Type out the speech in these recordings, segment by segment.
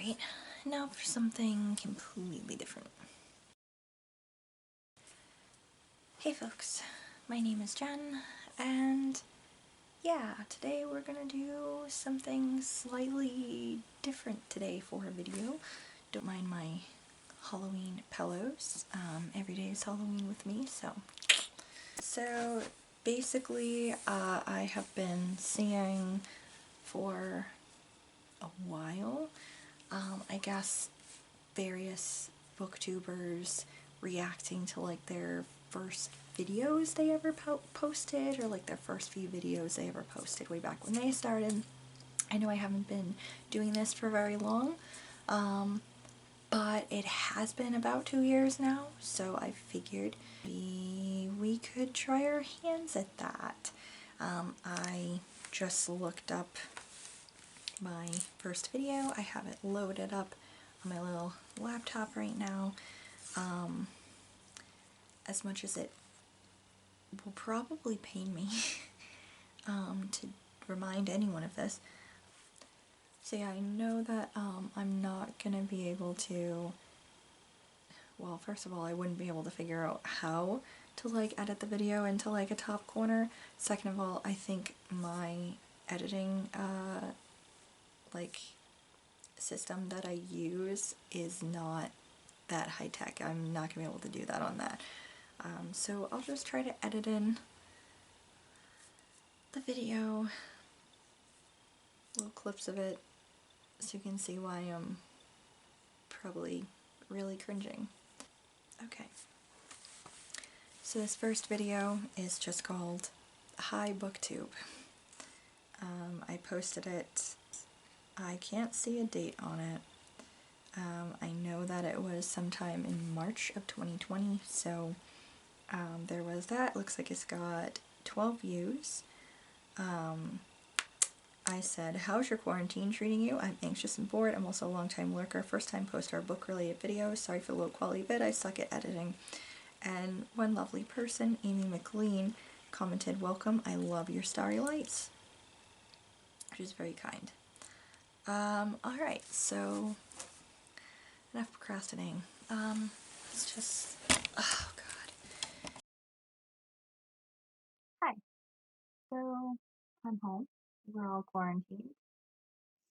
Alright, now for something completely different. Hey folks, my name is Jen, and yeah, today we're gonna do something slightly different today for a video. Don't mind my Halloween pillows. Every day is Halloween with me, so basically I have been seeing for a while, I guess, various booktubers reacting to like their first videos they ever posted, or like their first few videos they ever posted way back when they started. I know I haven't been doing this for very long, but it has been about 2 years now, so I figured we could try our hands at that. I just looked up my first video. I have it loaded up on my little laptop right now. As much as it will probably pain me to remind anyone of this. So yeah, I know that I'm not gonna be able to, well, first of all, I wouldn't be able to figure out how to like edit the video into like a top corner. Second of all, I think my editing like system that I use is not that high tech. I'm not gonna be able to do that on that. So I'll just try to edit in the video, little clips of it, so you can see why I'm probably really cringing. Okay, so this first video is just called Hi Booktube. I posted it, I can't see a date on it. I know that it was sometime in March of 2020, so there was that. Looks like it's got 12 views. I said, how's your quarantine treating you? I'm anxious and bored. I'm also a long-time lurker, first-time poster of book-related videos. Sorry for the low-quality vid. I suck at editing. And one lovely person, Amy McLean, commented, welcome, I love your starry lights. Which is very kind. Alright, so enough procrastinating. Let's just, oh god. Hi. So, I'm home. We're all quarantined.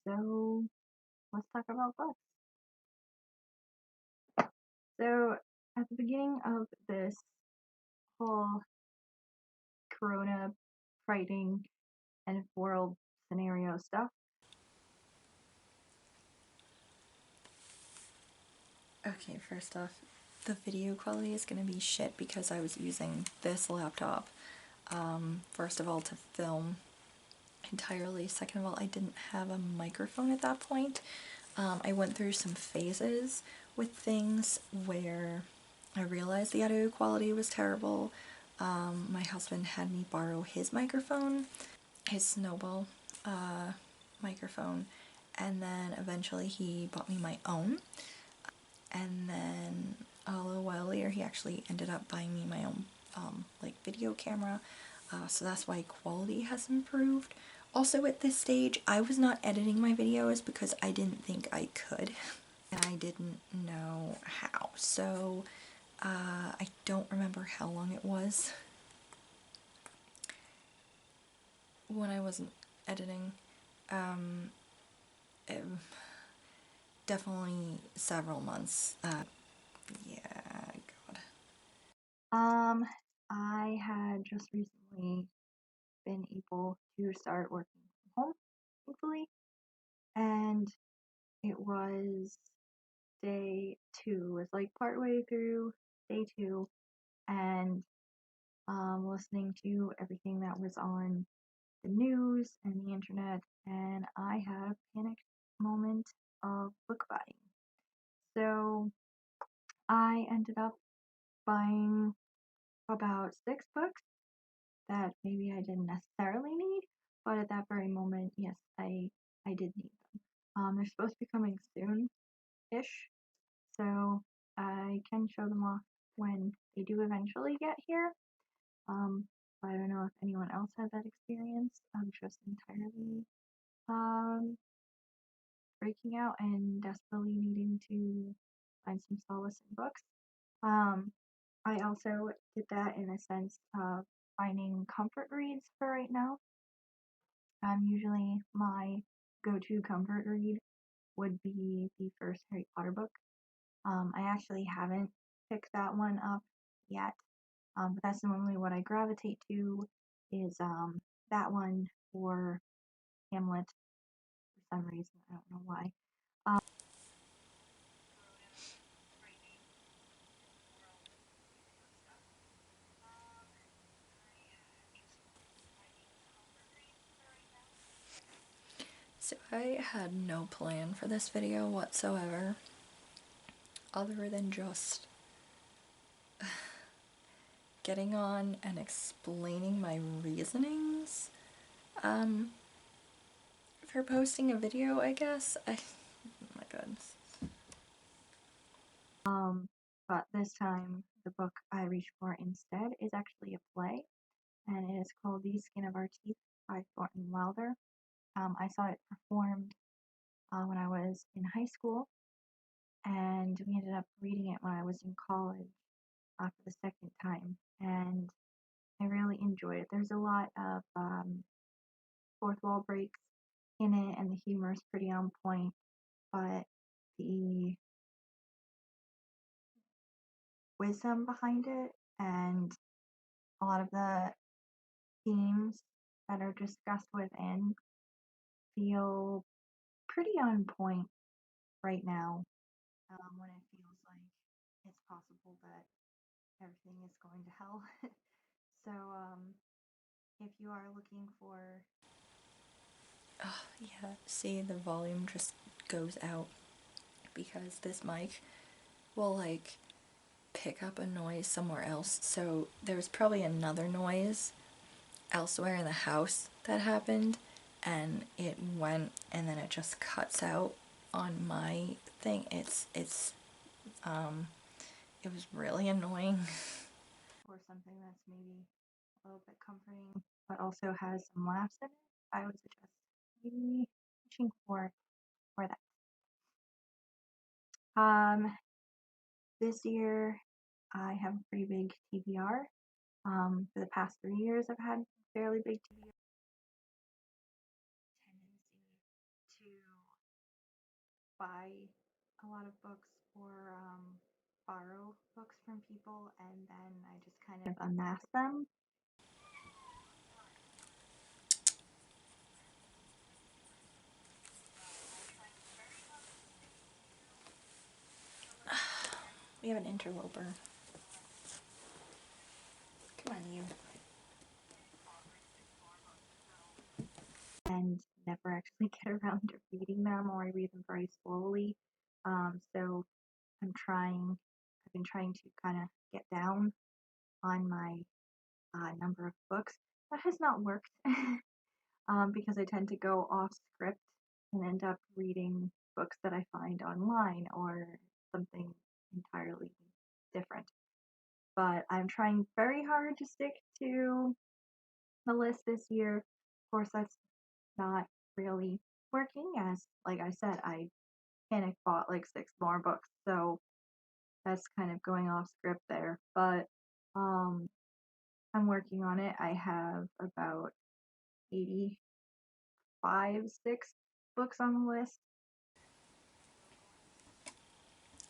So, let's talk about books. So, at the beginning of this whole corona fighting and world scenario stuff, okay, first off, the video quality is going to be shit because I was using this laptop, first of all, to film entirely. Second of all, I didn't have a microphone at that point. I went through some phases with things where I realized the audio quality was terrible. My husband had me borrow his microphone, his Snowball microphone, and then eventually he bought me my own. And then a little while later he actually ended up buying me my own like video camera, so that's why quality has improved. Also at this stage I was not editing my videos because I didn't think I could and I didn't know how, so I don't remember how long it was when I wasn't editing. Definitely several months. Yeah, God. I had just recently been able to start working from home, thankfully, and it was day 2. It was like partway through day 2, and listening to everything that was on the news and the internet, and I had a panicked moment of book buying. So I ended up buying about 6 books that maybe I didn't necessarily need, but at that very moment, yes, I did need them. They're supposed to be coming soon-ish, so I can show them off when they do eventually get here. But I don't know if anyone else has that experience of just entirely breaking out and desperately needing to find some solace in books. I also did that in a sense of finding comfort reads for right now. Usually my go-to comfort read would be the first Harry Potter book. I actually haven't picked that one up yet, but that's normally what I gravitate to is that one or Hamlet for some reason. I don't know why. So I had no plan for this video whatsoever, other than just getting on and explaining my reasonings for posting a video, I guess. Oh my goodness. But this time the book I reached for instead is actually a play, and it is called The Skin of Our Teeth by Thornton Wilder. I saw it performed when I was in high school, and we ended up reading it when I was in college for the second time, and I really enjoyed it. There's a lot of fourth wall breaks in it, and the humor is pretty on point, but the wisdom behind it and a lot of the themes that are discussed within feel pretty on point right now, when it feels like it's possible that everything is going to hell. So, if you are looking for. Oh, yeah, see, the volume just goes out because this mic will, like, pick up a noise somewhere else. So, there was probably another noise elsewhere in the house that happened, and it went, and then it just cuts out on my thing. It was really annoying. Or something that's maybe a little bit comforting, but also has some laughs in it, I would suggest maybe reaching for that. This year I have a pretty big TBR. For the past 3 years, I've had fairly big TBR. Tendency to buy a lot of books or borrow books from people, and then I just kind of amass them. We have an interloper. Come on, you. And never actually get around to reading them, or I read them very slowly. So I've been trying to kind of get down on my number of books. That has not worked because I tend to go off script and end up reading books that I find online or something entirely different. But I'm trying very hard to stick to the list this year. Of course, that's not really working, as, like I said, I panic bought like 6 more books, so that's kind of going off script there. But I'm working on it. I have about 6 books on the list.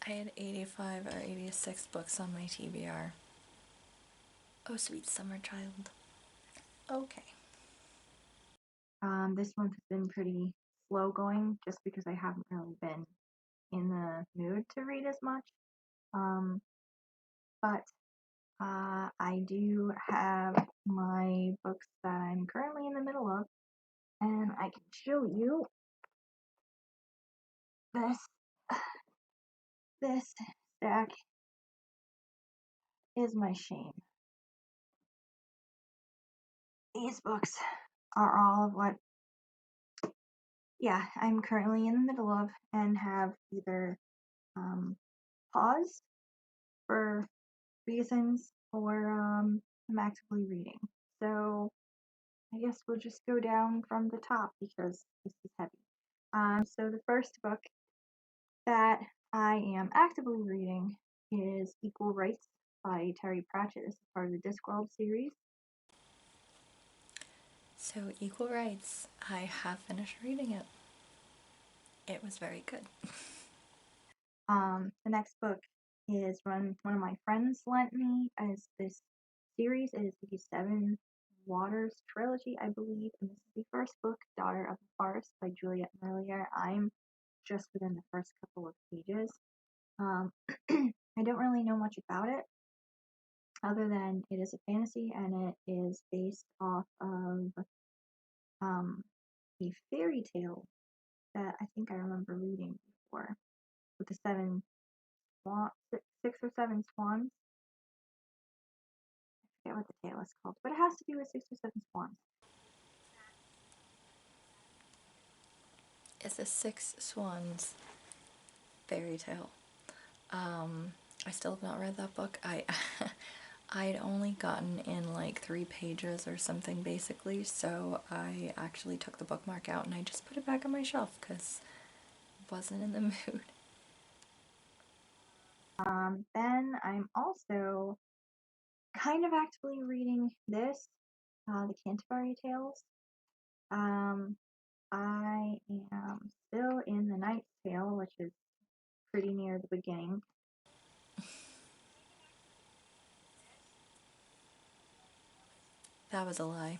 I had 85 or 86 books on my TBR. Oh, sweet summer child. Okay. This month has been pretty slow going just because I haven't really been in the mood to read as much. But I do have my books that I'm currently in the middle of, and I can show you this. This stack is my shame. These books are all of what, yeah, I'm currently in the middle of and have either paused for reasons or I'm actively reading. So I guess we'll just go down from the top because this is heavy. So the first book that I am actively reading is Equal Rights by Terry Pratchett. This is part of the Discworld series. So, Equal Rights, I have finished reading it. It was very good. The next book is one of my friends lent me as this series. It is the Seven Waters trilogy, I believe, and this is the first book, Daughter of the Forest by Juliet Merlier. I'm just within the first couple of pages. I don't really know much about it, other than it is a fantasy and it is based off of a fairy tale that I think I remember reading before, with the six or seven swans. I forget what the tale is called, but it has to do with six or seven swans. It's a Six Swans fairy tale. I still have not read that book. I'd only gotten in like 3 pages or something basically, so I actually took the bookmark out and I just put it back on my shelf because I wasn't in the mood. Then I'm also kind of actively reading this, the Canterbury Tales. I am still in the Knight's Tale, which is pretty near the beginning. That was a lie.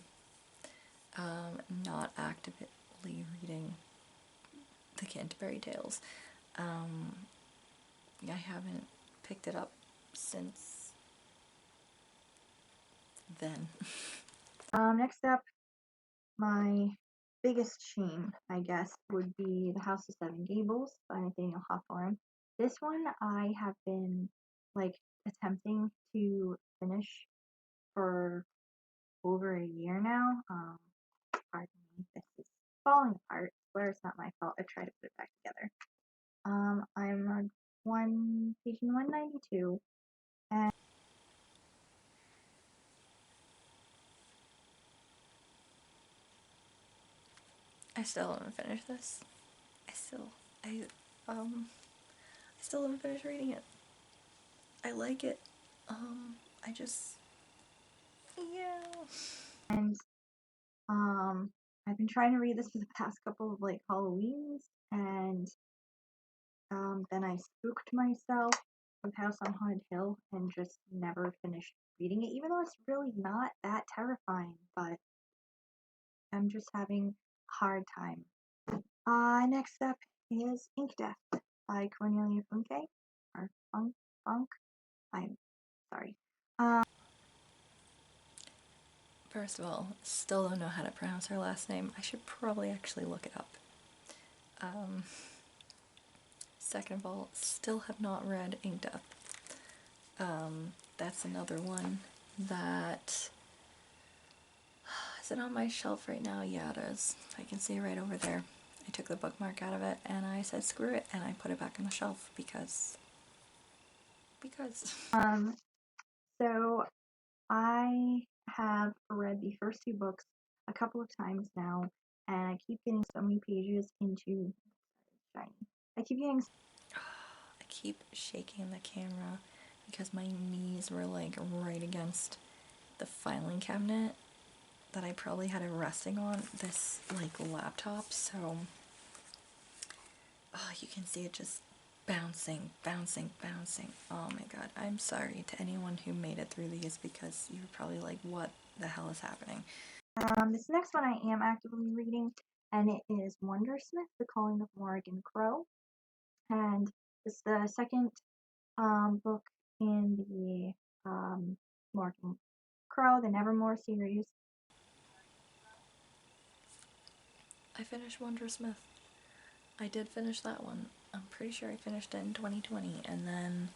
Not actively reading the Canterbury Tales. I haven't picked it up since then. Next up, my biggest shame, I guess, would be The House of Seven Gables by Nathaniel Hawthorne. This one I have been like attempting to finish for over a year now. Pardon me, this is falling apart. Where it's not my fault. I tried to put it back together. I'm on page 192, and I still haven't finished this. I still haven't finished reading it. I like it. I just, yeah. and I've been trying to read this for the past couple of like Halloweens, and then I spooked myself with House on Haunted Hill and just never finished reading it, even though it's really not that terrifying, but I'm just having a hard time. Next up is Ink Death by Cornelia Funke, or Funk. I'm sorry. First of all, still don't know how to pronounce her last name. I should probably actually look it up. Second of all, still have not read Ink Death. That's another one that... Is it on my shelf right now? Yeah, it is. I can see it right over there. I took the bookmark out of it and I said screw it and I put it back on the shelf because... So I have read the first 2 books a couple of times now, and I keep getting so many pages into shiny. I keep shaking the camera because my knees were like right against the filing cabinet that I probably had it resting on this like laptop, so you can see it just bouncing. Oh my god, I'm sorry to anyone who made it through these because you were probably like, what the hell is happening? This next one I am actively reading, and it is Wondersmith, The Calling of Morrigan Crow, and it's the second book in the Morrigan Crow, the Nevermore series. I finished Wondersmith. I did finish that one. I'm pretty sure I finished it in 2020, and then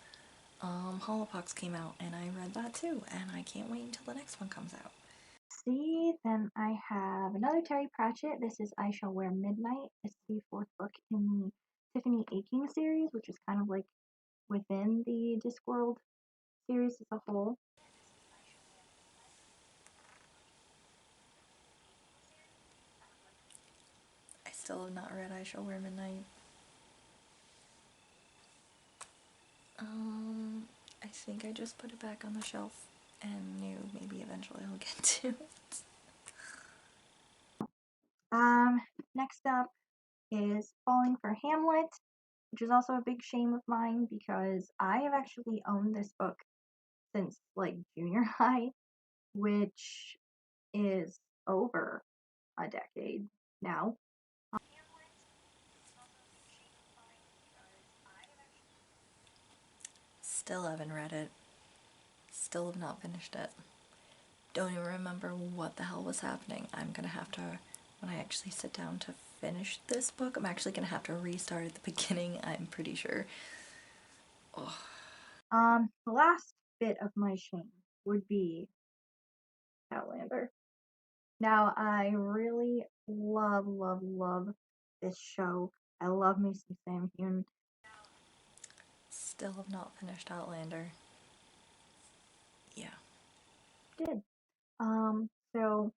Holopox came out, and I read that too, and I can't wait until the next one comes out. See, then I have another Terry Pratchett. This is I Shall Wear Midnight. It's the 4th book in the Tiffany Aching series, which is kind of like within the Discworld series as a whole. Still have not read I Shall Wear Midnight. I think I just put it back on the shelf and knew maybe eventually I'll get to it. Next up is Falling for Hamlet, which is also a big shame of mine because I have actually owned this book since like junior high, which is over a decade now. Still haven't read it. Still have not finished it. Don't even remember what the hell was happening. I'm gonna have to, when I actually sit down to finish this book, I'm actually gonna have to restart at the beginning, I'm pretty sure. Oh. The last bit of my shame would be Outlander. Now, I really love this show. I love me some Sam Hewn. Still have not finished Outlander. Yeah. Did. So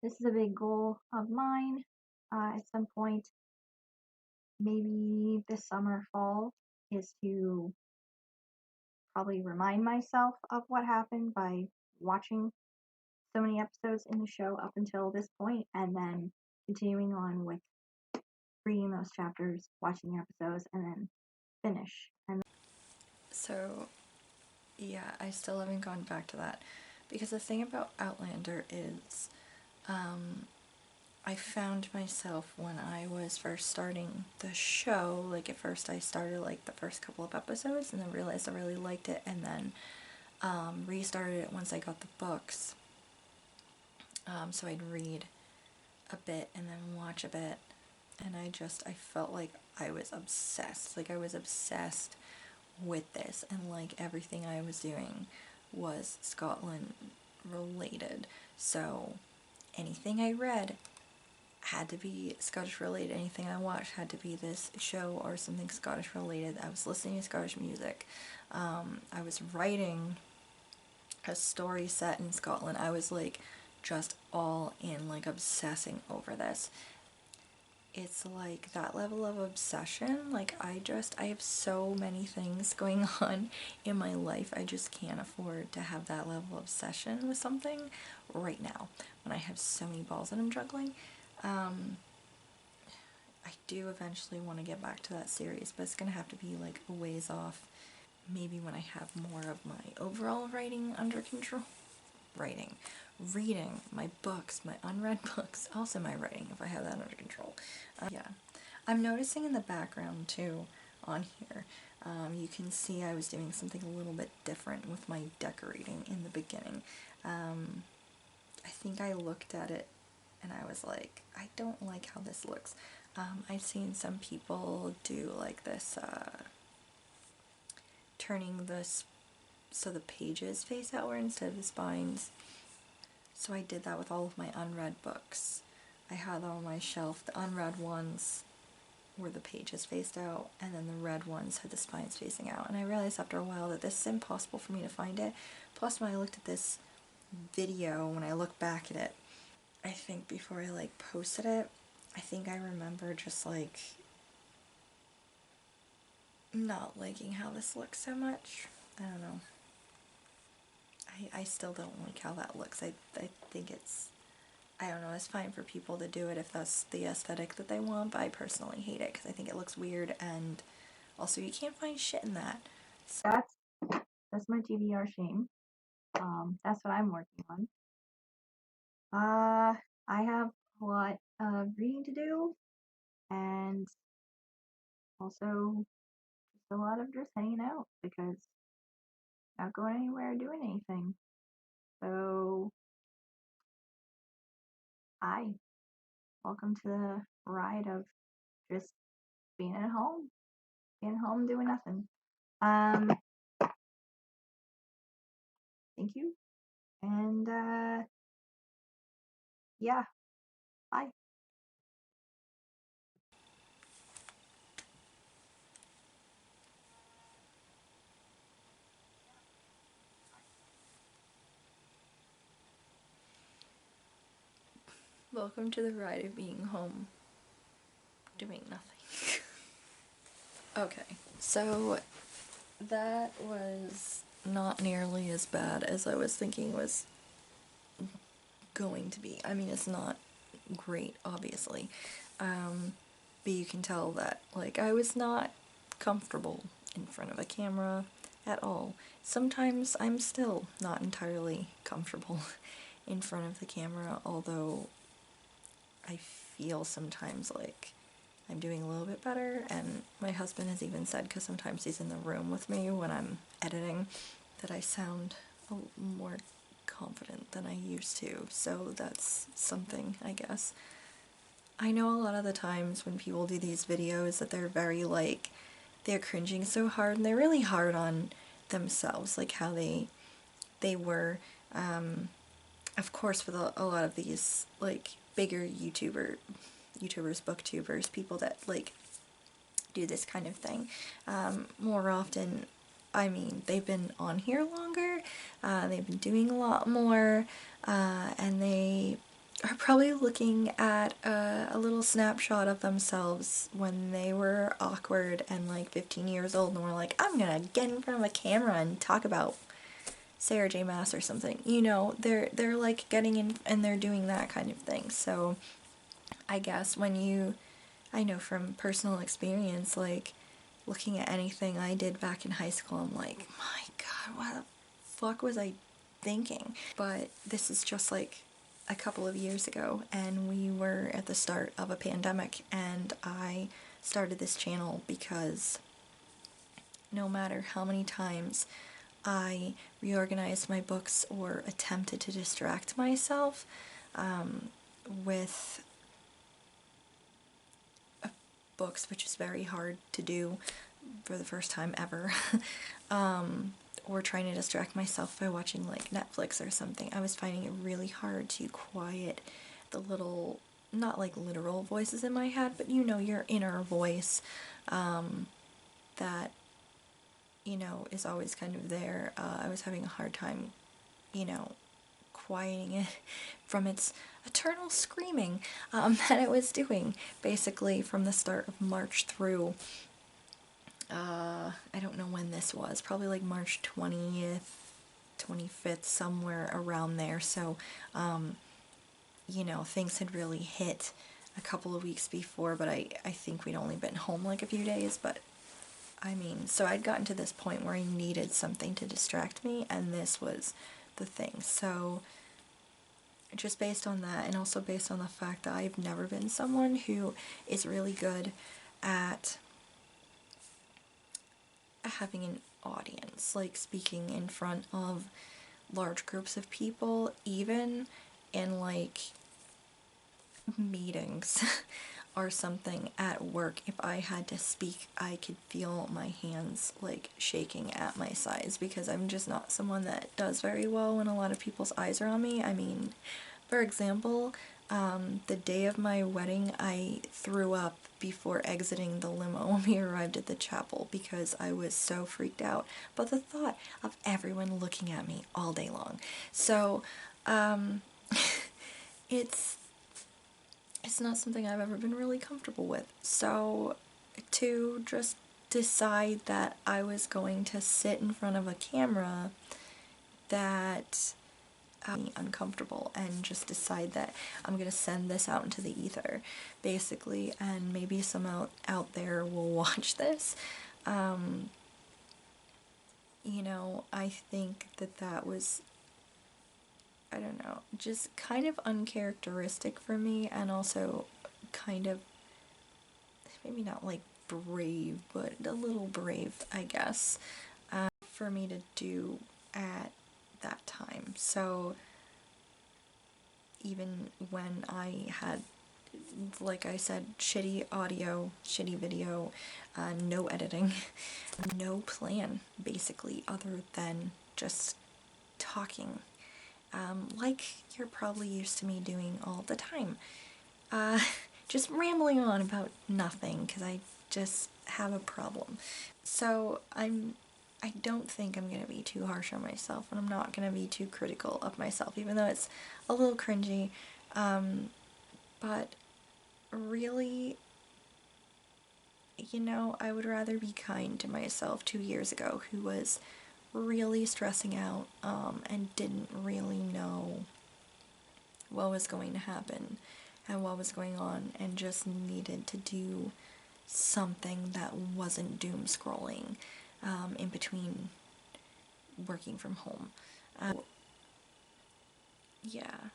this is a big goal of mine. At some point, maybe this summer, fall, is to probably remind myself of what happened by watching so many episodes in the show up until this point, and then continuing on with reading those chapters, watching the episodes, and then finish. And So, yeah, I still haven't gone back to that. Because the thing about Outlander is, I found myself when I was first starting the show, like at first I started like the first couple of episodes and then realized I really liked it and then restarted it once I got the books. So I'd read a bit and then watch a bit, and I felt like I was obsessed. Like I was obsessed with this, and like everything I was doing was Scotland related. So anything I read had to be Scottish related. Anything I watched had to be this show or something Scottish related. I was listening to Scottish music. I was writing a story set in Scotland. I was like just all in, like obsessing over this. It's like that level of obsession. Like I have so many things going on in my life. I just can't afford to have that level of obsession with something right now when I have so many balls that I'm juggling. I do eventually want to get back to that series, but it's gonna have to be like a ways off. Maybe when I have more of my overall writing under control. Reading my books, my unread books, also my writing, if I have that under control. Yeah. I'm noticing in the background too, on here, you can see I was doing something a little bit different with my decorating in the beginning. I think I looked at it and I was like, I don't like how this looks. I've seen some people do like this, turning this so the pages face outward instead of the spines. So I did that with all of my unread books. I had them on my shelf. The unread ones were the pages faced out, and then the read ones had the spines facing out. And I realized after a while that this is impossible for me to find it. Plus, when I looked at this video, when I look back at it, I think before I like posted it, I think I remember just like not liking how this looks so much. I don't know. I still don't like how that looks. I think it's, I don't know, it's fine for people to do it if that's the aesthetic that they want, but I personally hate it because I think it looks weird, and also you can't find shit in that. that's my TBR shame. That's what I'm working on. I have a lot of reading to do, and also just a lot of just hanging out because not going anywhere or doing anything. So, hi, welcome to the ride of just being home doing nothing. Thank you, and yeah, bye. Welcome to the ride of being home. doing nothing. Okay, so that was not nearly as bad as I was thinking it was going to be. I mean, it's not great, obviously, but you can tell that, like, I was not comfortable in front of a camera at all. Sometimes I'm still not entirely comfortable in front of the camera, although I feel sometimes like I'm doing a little bit better, and my husband has even said, because sometimes he's in the room with me when I'm editing, that I sound more confident than I used to, so that's something, I guess. I know a lot of the times when people do these videos that they're very, like, they're cringing so hard, and they're really hard on themselves, like how they were, of course, with a lot of these, like, bigger YouTubers, booktubers, people that, like, do this kind of thing, more often. I mean, they've been on here longer, they've been doing a lot more, and they are probably looking at a little snapshot of themselves when they were awkward and like 15 years old and were like, I'm gonna get in front of a camera and talk about Sarah J. Maas or something. You know, they're like getting in and they're doing that kind of thing. So I guess I know from personal experience, like, looking at anything I did back in high school, I'm like, my god, what the fuck was I thinking? But this is just like a couple of years ago, and we were at the start of a pandemic, and I started this channel because no matter how many times I reorganized my books or attempted to distract myself with books, which is very hard to do for the first time ever, or trying to distract myself by watching like Netflix or something, I was finding it really hard to quiet the little, not like literal voices in my head, but you know, your inner voice that, you know, is always kind of there. I was having a hard time, you know, quieting it from its eternal screaming that it was doing, basically from the start of March through, I don't know when this was, probably like March 20th, 25th, somewhere around there. So, you know, things had really hit a couple of weeks before, but I think we'd only been home like a few days, but I mean, so I'd gotten to this point where I needed something to distract me, and this was the thing. So just based on that, and also based on the fact that I've never been someone who is really good at having an audience, like speaking in front of large groups of people, even in like meetings or something at work. If I had to speak, I could feel my hands like shaking at my sides, because I'm just not someone that does very well when a lot of people's eyes are on me. I mean, for example, the day of my wedding, I threw up before exiting the limo when we arrived at the chapel because I was so freaked out by the thought of everyone looking at me all day long. So, it's not something I've ever been really comfortable with. So to just decide that I was going to sit in front of a camera that me uncomfortable, and just decide that I'm gonna send this out into the ether, basically, and maybe some out there will watch this. You know, I think that was, I don't know, just kind of uncharacteristic for me, and also kind of, maybe not like brave, but a little brave, I guess, for me to do at that time. So even when I had, like I said, shitty audio, shitty video, no editing, no plan, basically, other than just talking, like you're probably used to me doing all the time. Just rambling on about nothing, because I just have a problem. So I don't think I'm going to be too harsh on myself, and I'm not going to be too critical of myself, even though it's a little cringy. But really, you know, I would rather be kind to myself 2 years ago, who was really stressing out and didn't really know what was going to happen and what was going on, and just needed to do something that wasn't doom scrolling in between working from home. Yeah,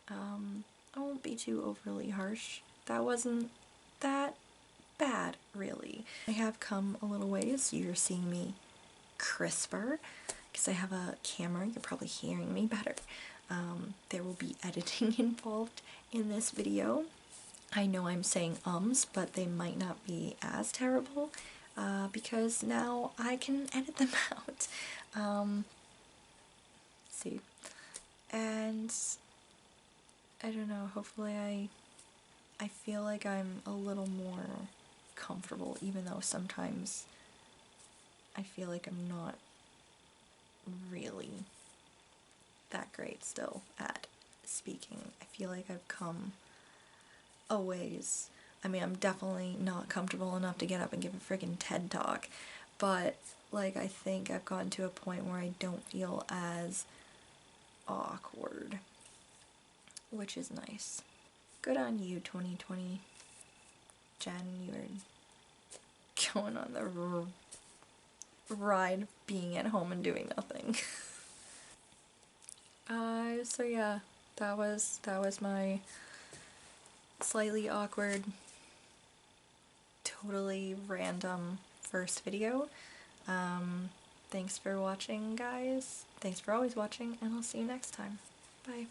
I won't be too overly harsh. That wasn't that bad, really. I have come a little ways. You're seeing me crisper because I have a camera. You're probably hearing me better. There will be editing involved in this video. I know I'm saying ums, but they might not be as terrible because now I can edit them out. See, and I don't know, hopefully I feel like I'm a little more comfortable, even though sometimes I feel like I'm not really that great still at speaking. I feel like I've come a ways. I mean, I'm definitely not comfortable enough to get up and give a friggin' TED talk, but like I think I've gotten to a point where I don't feel as awkward, which is nice. Good on you, 2020. Jen, you're going on the ride being at home and doing nothing. So yeah, that was my slightly awkward, totally random first video. Thanks for watching, guys. Thanks for always watching, and I'll see you next time. Bye.